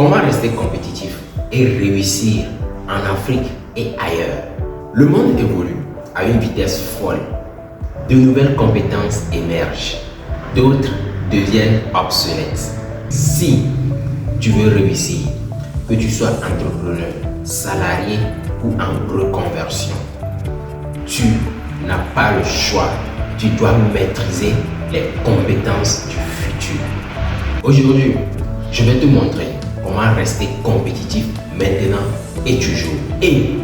Comment rester compétitif et réussir en Afrique et ailleurs? Le monde évolue à une vitesse folle. De nouvelles compétences émergent, d'autres deviennent obsolètes. Si tu veux réussir, que tu sois entrepreneur, salarié ou en reconversion, tu n'as pas le choix. Tu dois maîtriser les compétences du futur. Aujourd'hui, je vais te montrer comment rester compétitif maintenant et toujours. Et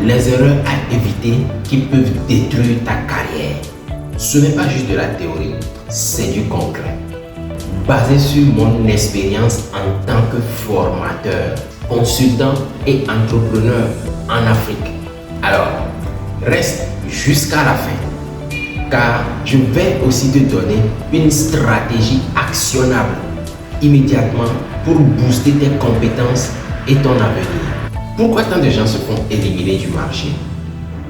les erreurs à éviter qui peuvent détruire ta carrière. Ce n'est pas juste de la théorie, c'est du concret. Basé sur mon expérience en tant que formateur, consultant et entrepreneur en Afrique. Alors, reste jusqu'à la fin, car je vais aussi te donner une stratégie actionnable immédiatement pour booster tes compétences et ton avenir. Pourquoi tant de gens se font éliminer du marché?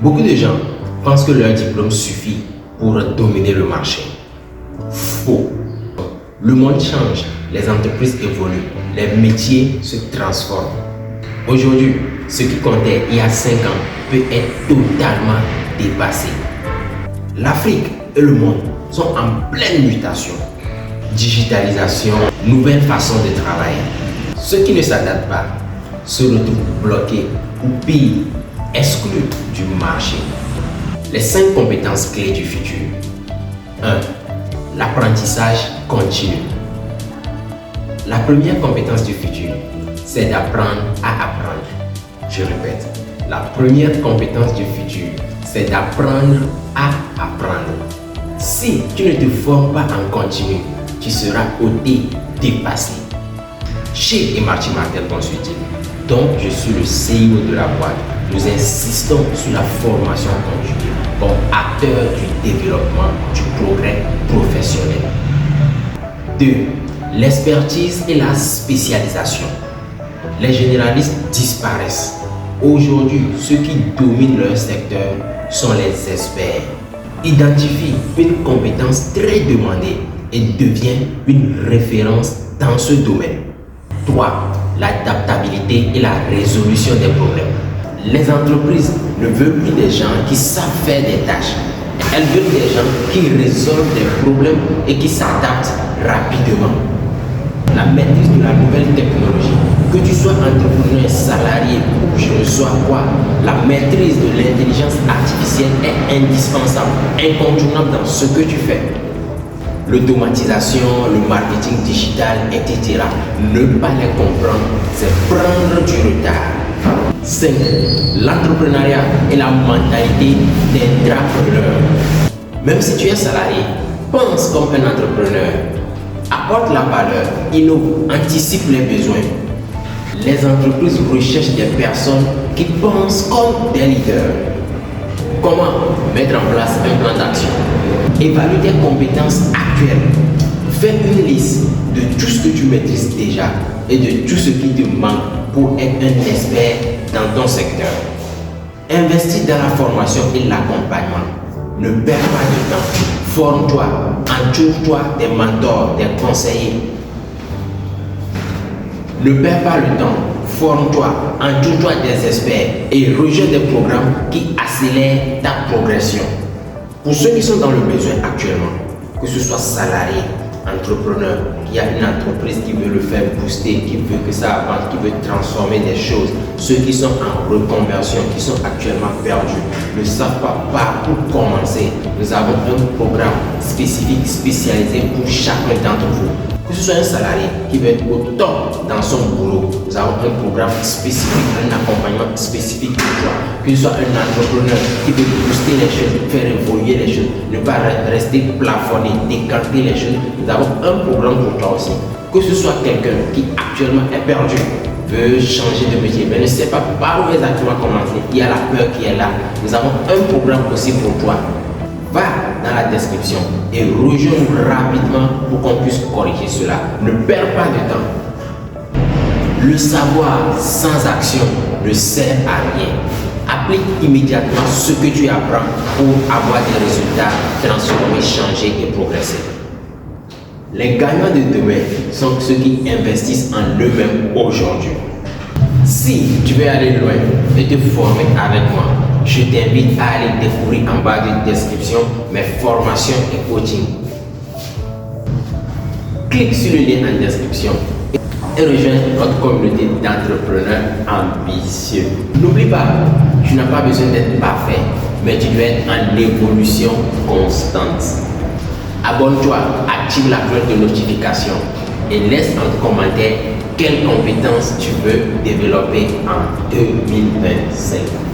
Beaucoup de gens pensent que leur diplôme suffit pour dominer le marché. Faux. Le monde change, les entreprises évoluent, les métiers se transforment. Aujourd'hui, ce qui comptait il y a 5 ans peut être totalement dépassé. L'Afrique et le monde sont en pleine mutation. Digitalisation, nouvelle façon de travailler. Ceux qui ne s'adaptent pas se retrouvent bloqués ou pire, exclus du marché. Les 5 compétences clés du futur. 1. L'apprentissage continu. La première compétence du futur, c'est d'apprendre à apprendre. Je répète, la première compétence du futur, c'est d'apprendre à apprendre. Si tu ne te formes pas en continu, tu seras ôté, dépassé. Chez Martin Martel Consulting, dont je suis le CEO de la boîte, nous insistons sur la formation continue comme acteur du développement du progrès professionnel. 2. L'expertise et la spécialisation. Les généralistes disparaissent. Aujourd'hui, ceux qui dominent leur secteur sont les experts. Identifie une compétence très demandée et devient une référence dans ce domaine. 3. L'adaptabilité et la résolution des problèmes. Les entreprises ne veulent plus des gens qui savent faire des tâches. Elles veulent des gens qui résolvent des problèmes et qui s'adaptent rapidement. La maîtrise de la nouvelle technologie, que tu sois entrepreneur, salarié ou je ne sois quoi, la maîtrise de l'intelligence artificielle est indispensable, incontournable dans ce que tu fais. L'automatisation, le marketing digital, etc. Ne pas les comprendre, c'est prendre du retard. 5. L'entrepreneuriat et la mentalité d'entrepreneur. Même si tu es salarié, pense comme un entrepreneur. Apporte la valeur, innove, anticipe les besoins. Les entreprises recherchent des personnes qui pensent comme des leaders. Comment mettre en place un plan d'action? Évalue tes compétences actuelles. Fais une liste de tout ce que tu maîtrises déjà et de tout ce qui te manque pour être un expert dans ton secteur. Investis dans la formation et l'accompagnement. Ne perds pas de temps. Forme-toi, entoure-toi des mentors, des conseillers. Ne perds pas le temps. Forme-toi, entoure-toi des experts et rejoins des programmes qui accélèrent ta progression. Pour ceux qui sont dans le besoin actuellement, que ce soit salarié, entrepreneur, qui a une entreprise qui veut le faire booster, qui veut que ça avance, qui veut transformer des choses, ceux qui sont en reconversion, qui sont actuellement perdus, ne savent pas par où commencer. Nous avons un programme spécifique, spécialisé pour chacun d'entre vous. Que ce soit un salarié qui veut être au top dans son boulot, nous avons un programme spécifique, un accompagnement spécifique pour toi. Que ce soit un entrepreneur qui veut booster les choses, faire évoluer les choses, ne pas rester plafonné, décanter les choses, nous avons un programme pour toi aussi. Que ce soit quelqu'un qui actuellement est perdu, veut changer de métier, mais ne sait pas par où exactement commencer, il y a la peur qui est là. Nous avons un programme aussi pour toi. Va dans la description et rejoins-nous rapidement pour qu'on puisse corriger cela. Ne perds pas de temps. Le savoir sans action ne sert à rien. Applique immédiatement ce que tu apprends pour avoir des résultats, transformer, changer et progresser. Les gagnants de demain sont ceux qui investissent en eux-mêmes aujourd'hui. Si tu veux aller loin et te former avec moi, je t'invite à aller découvrir en bas de description mes formations et coaching. Clique sur le lien en description et rejoins notre communauté d'entrepreneurs ambitieux. N'oublie pas, tu n'as pas besoin d'être parfait, mais tu dois être en évolution constante. Abonne-toi, active la cloche de notification et laisse en commentaire quelles compétences tu veux développer en 2025.